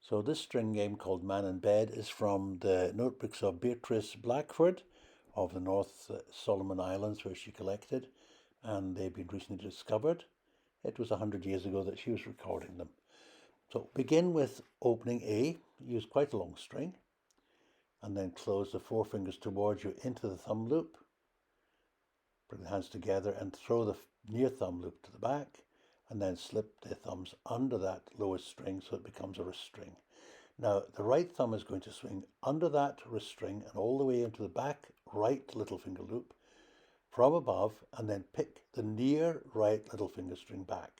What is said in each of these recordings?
So this string game called Man in Bed is from the notebooks of Beatrice Blackford of the North Solomon Islands, where she collected, and they've been recently discovered. It was 100 years ago that she was recording them. So begin with opening A, use quite a long string, and then close the four fingers towards you into the thumb loop. Bring the hands together and throw the near thumb loop to the back, and then slip the thumbs under that lowest string so it becomes a wrist string. Now the right thumb is going to swing under that wrist string and all the way into the back right little finger loop from above, and then pick the near right little finger string back.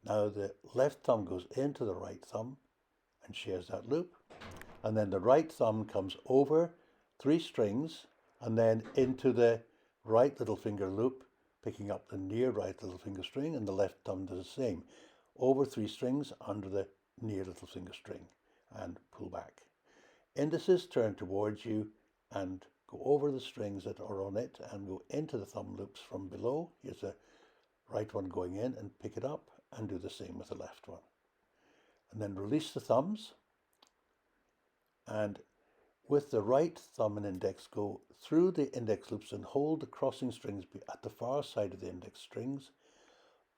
Now the left thumb goes into the right thumb and shares that loop, and then the right thumb comes over three strings and then into the right little finger loop, picking up the near right little finger string, and the left thumb does the same. Over three strings under the near little finger string and pull back. Indices turn towards you and go over the strings that are on it and go into the thumb loops from below. Here's the right one going in, and pick it up and do the same with the left one. And then release the thumbs, and with the right thumb and index go through the index loops and hold the crossing strings at the far side of the index strings.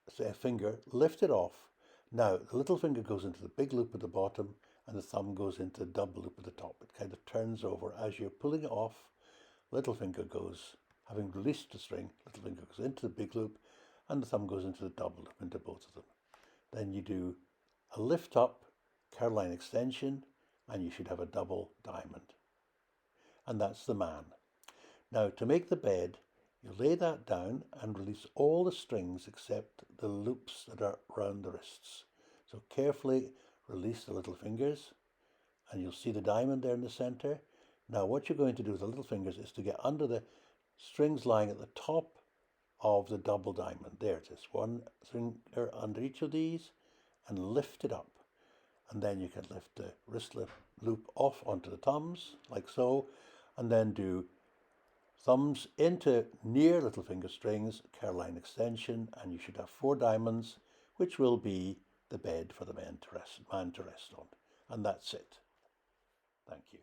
Say a finger, lift it off. Now the little finger goes into the big loop at the bottom and the thumb goes into the double loop at the top. It kind of turns over as you're pulling it off. Little finger goes, having released the string, little finger goes into the big loop and the thumb goes into the double loop, into both of them. Then you do a lift up, Caroline extension, and you should have a double diamond. And that's the man. Now to make the bed, you lay that down and release all the strings except the loops that are around the wrists. So carefully release the little fingers, and you'll see the diamond there in the center. Now what you're going to do with the little fingers is to get under the strings lying at the top of the double diamond. There it is, one finger under each of these and lift it up. And then you can lift the wrist loop off onto the thumbs, like so, and then do thumbs into near little finger strings, Caroline extension, and you should have four diamonds, which will be the bed for the man to rest on. And that's it. Thank you.